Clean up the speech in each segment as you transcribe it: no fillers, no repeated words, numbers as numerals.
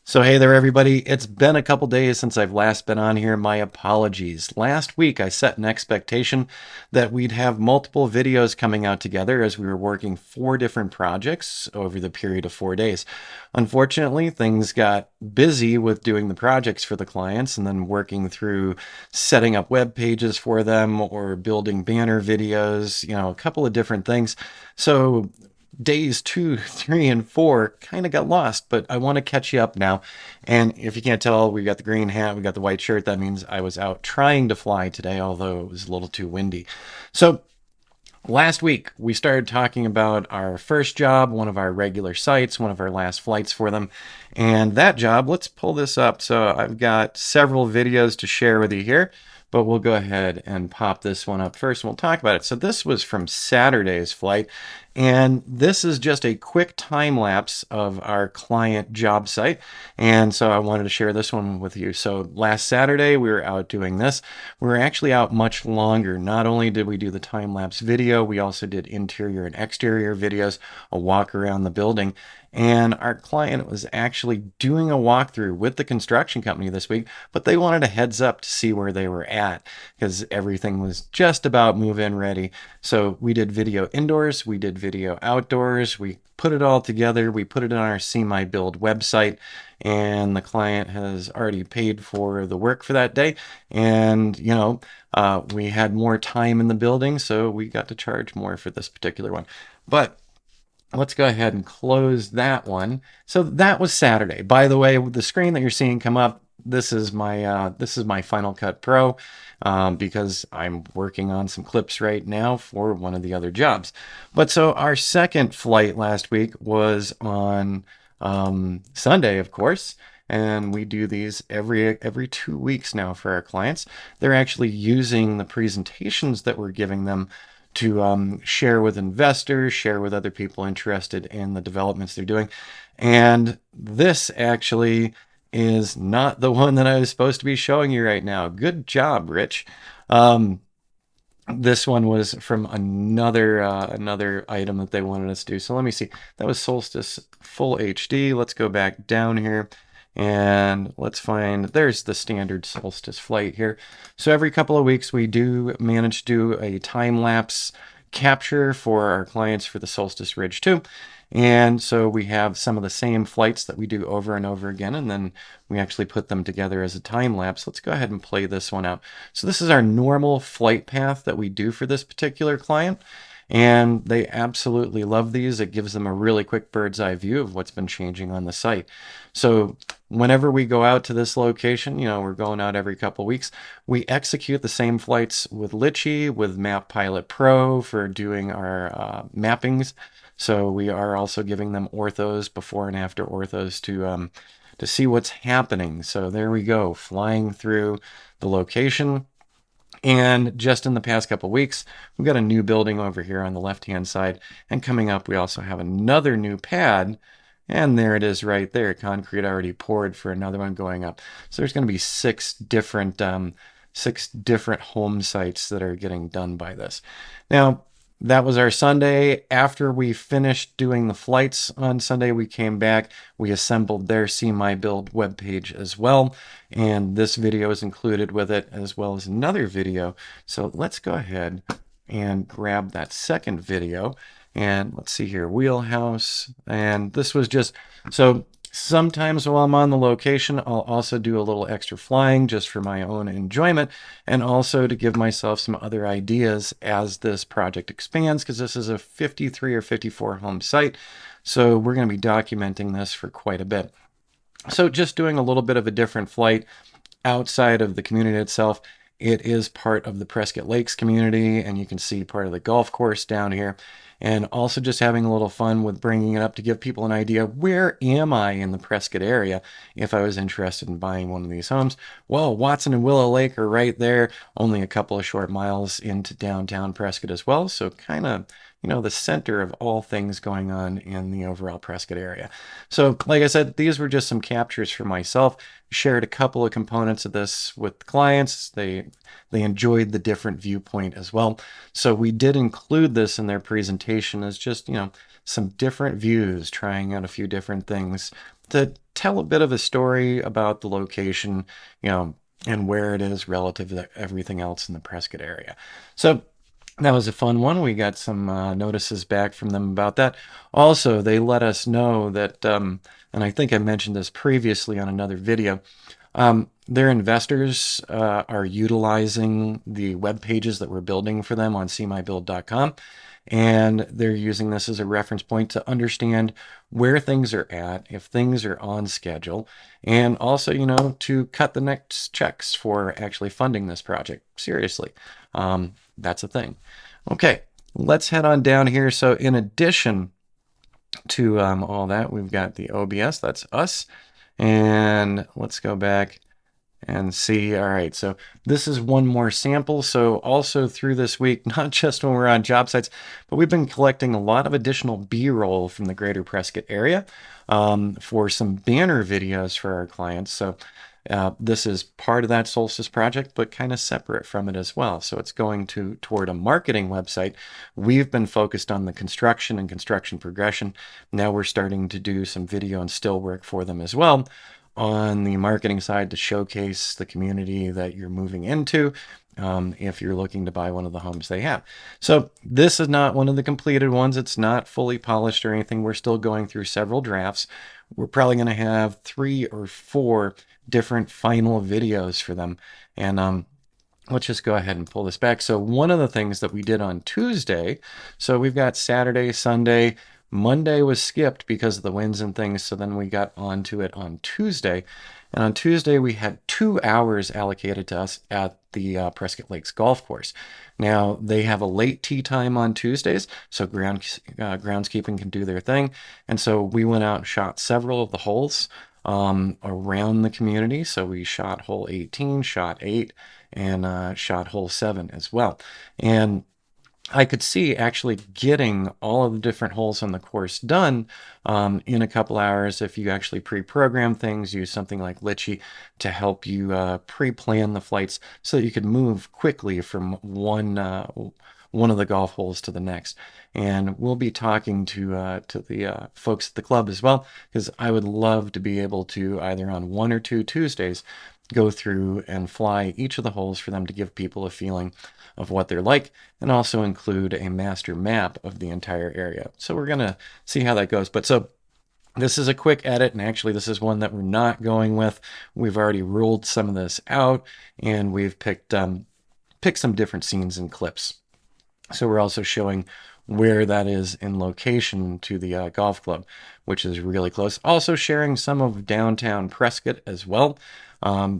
So hey there everybody, it's been a couple days since I've last been on here. My apologies. Last week I set an expectation that we'd have multiple videos coming out together as we were working 4 different projects over the period of 4 days. Unfortunately, things got busy with doing the projects for the clients and then working through setting up web pages for them or building banner videos, a couple of different things. So days 2, 3, and 4 kind of got lost, but I want to catch you up now. And if you can't tell, we got the green hat, we got the white shirt. That means I was out trying to fly today, although it was a little too windy. So last week, we started talking about our first job, one of our regular sites, one of our last flights for them. And that job, let's pull this up. So I've got several videos to share with you here, but we'll go ahead and pop this one up first and we'll talk about it. So this was from Saturday's flight, and this is just a quick time lapse of our client job site. And so I wanted to share this one with you. So last Saturday, we were out doing this. We were actually out much longer. Not only did we do the time lapse video, we also did interior and exterior videos, a walk around the building. And our client was actually doing a walkthrough with the construction company this week, but they wanted a heads up to see where they were at because everything was just about move-in ready. So we did video indoors, we did video outdoors, we put it all together, we put it on our See My Build website, and the client has already paid for the work for that day. And, we had more time in the building, so we got to charge more for this particular one. But let's go ahead and close that one. So that was Saturday. By the way, the screen that you're seeing come up, this is my Final Cut Pro because I'm working on some clips right now for one of the other jobs. But so our second flight last week was on Sunday, of course. And we do these every 2 weeks now for our clients. They're actually using the presentations that we're giving them to share with investors, share with other people interested in the developments they're doing. And this actually is not the one that I was supposed to be showing you right now. Good job, Rich. This one was from another item that they wanted us to do. So let me see. That was Solstice Full HD. Let's go back down here. And let's find, there's the standard solstice flight here. So every couple of weeks we do manage to do a time-lapse capture for our clients for the Solstice Ridge 2. And so we have some of the same flights that we do over and over again, and then we actually put them together as a time lapse. Let's go ahead and play this one out. So this is our normal flight path that we do for this particular client. And they absolutely love these. It gives them a really quick bird's eye view of what's been changing on the site. So whenever we go out to this location, we're going out every couple weeks, we execute the same flights with Litchi, with Map Pilot Pro for doing our mappings. So we are also giving them orthos, before and after orthos, to see what's happening. So there we go, flying through the location. And just in the past couple weeks, we've got a new building over here on the left-hand side. And coming up, we also have another new pad. And there it is right there, concrete already poured for another one going up. So there's going to be 6 different home sites that are getting done by this. Now, that was our Sunday. After we finished doing the flights on Sunday, we came back. We assembled their See My Build webpage as well. And this video is included with it, as well as another video. So let's go ahead and grab that second video. And let's see here, wheelhouse. And this was just, so sometimes while I'm on the location, I'll also do a little extra flying just for my own enjoyment and also to give myself some other ideas as this project expands, because this is a 53 or 54 home site. So we're going to be documenting this for quite a bit. So just doing a little bit of a different flight outside of the community itself. It is part of the Prescott Lakes community, and you can see part of the golf course down here. And also just having a little fun with bringing it up to give people an idea, where am I in the Prescott area if I was interested in buying one of these homes? Well, Watson and Willow Lake are right there, only a couple of short miles into downtown Prescott as well. So kind of, the center of all things going on in the overall Prescott area. So like I said, these were just some captures for myself. Shared a couple of components of this with clients. They enjoyed the different viewpoint as well. So we did include this in their presentation as just, some different views, trying out a few different things to tell a bit of a story about the location, and where it is relative to everything else in the Prescott area. So that was a fun one. We got some notices back from them about that. Also, they let us know that, and I think I mentioned this previously on another video, their investors are utilizing the web pages that we're building for them on seemybuild.com, and they're using this as a reference point to understand where things are at, if things are on schedule, and also, to cut the next checks for actually funding this project. Seriously, that's a thing. Okay, let's head on down here. So in addition to all that, we've got the OBS, that's us. And let's go back and see. All right, so this is one more sample. So also through this week, not just when we're on job sites, but we've been collecting a lot of additional B-roll from the greater Prescott area for some banner videos for our clients. So this is part of that Solstice project, but kind of separate from it as well. So it's going toward a marketing website. We've been focused on the construction and construction progression. Now we're starting to do some video and still work for them as well on the marketing side to showcase the community that you're moving into if you're looking to buy one of the homes they have. So this is not one of the completed ones. It's not fully polished or anything. We're still going through several drafts. We're probably going to have 3 or 4 different final videos for them. And let's just go ahead and pull this back. So one of the things that we did on Tuesday, so we've got Saturday, Sunday, Monday was skipped because of the winds and things, so then we got onto it on Tuesday. And on Tuesday, we had 2 hours allocated to us at the Prescott Lakes Golf Course. Now, they have a late tee time on Tuesdays, so groundskeeping can do their thing. And so we went out and shot several of the holes around the community. So we shot hole 18, shot 8, and shot hole 7 as well. And I could see actually getting all of the different holes on the course done in a couple hours if you actually pre-program things, use something like Litchi to help you pre-plan the flights so that you could move quickly from one of the golf holes to the next. And we'll be talking to the folks at the club as well, because I would love to be able to either on 1 or 2 Tuesdays go through and fly each of the holes for them to give people a feeling of what they're like, and also include a master map of the entire area. So we're gonna see how that goes. But so this is a quick edit, and actually this is one that we're not going with. We've already ruled some of this out, and we've picked some different scenes and clips. So we're also showing where that is in location to the golf club, which is really close. Also sharing some of downtown Prescott as well,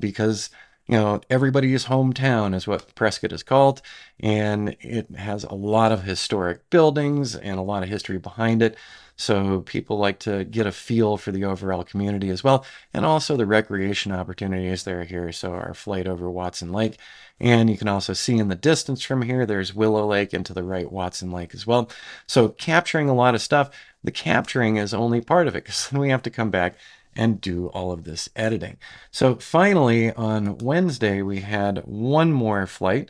because everybody's hometown is what Prescott is called, and it has a lot of historic buildings and a lot of history behind it. So people like to get a feel for the overall community as well, and also the recreation opportunities that are here. So our flight over Watson Lake, and you can also see in the distance from here, there's Willow Lake, and to the right, Watson Lake as well. So capturing a lot of stuff. The capturing is only part of it, because then we have to come back and do all of this editing. So finally, on Wednesday, we had one more flight.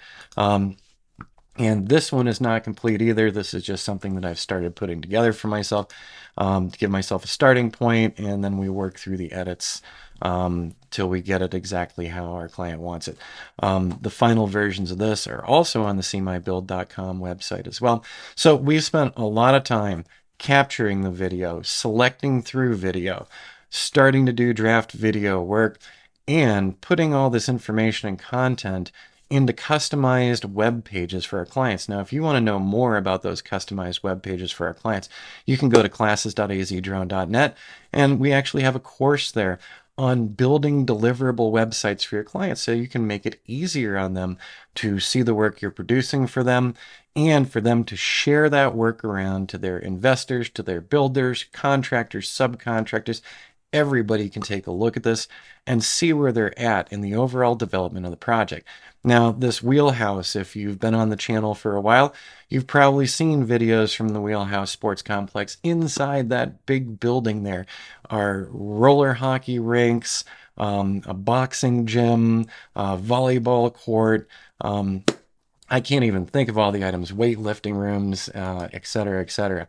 And this one is not complete either. This is just something that I've started putting together for myself to give myself a starting point, and then we work through the edits till we get it exactly how our client wants it. The final versions of this are also on the seemybuild.com website as well. So we've spent a lot of time capturing the video, selecting through video, starting to do draft video work, and putting all this information and content into customized web pages for our clients. Now, if you want to know more about those customized web pages for our clients, you can go to classes.azdrone.net, and we actually have a course there on building deliverable websites for your clients, so you can make it easier on them to see the work you're producing for them, and for them to share that work around to their investors, to their builders, contractors, subcontractors. Everybody can take a look at this and see where they're at in the overall development of the project. Now, this wheelhouse, if you've been on the channel for a while, you've probably seen videos from the Wheelhouse Sports Complex. Inside that big building there are roller hockey rinks, a boxing gym, a volleyball court, I can't even think of all the items, weightlifting rooms, et cetera, et cetera.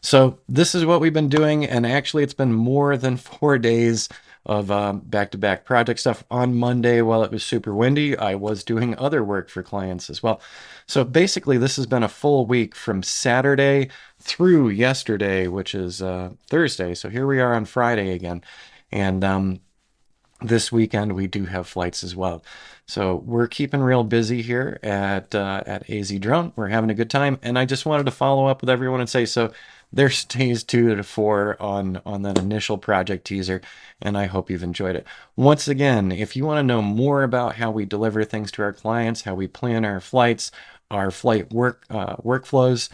So this is what we've been doing, and actually it's been more than 4 days of back-to-back project stuff. On Monday, while it was super windy, I was doing other work for clients as well. So basically this has been a full week from Saturday through yesterday, which is Thursday. So here we are on Friday again. And this weekend we do have flights as well. So we're keeping real busy here at AZDrone. We're having a good time, and I just wanted to follow up with everyone and say, so there's days 2 to 4 on that initial project teaser, and I hope you've enjoyed it. Once again, if you want to know more about how we deliver things to our clients, how we plan our flights, our flight workflows,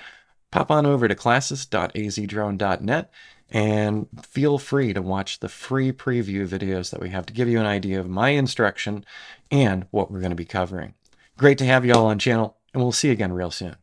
pop on over to classes.azdrone.net and feel free to watch the free preview videos that we have to give you an idea of my instruction and what we're going to be covering. Great to have you all on channel, and we'll see you again real soon.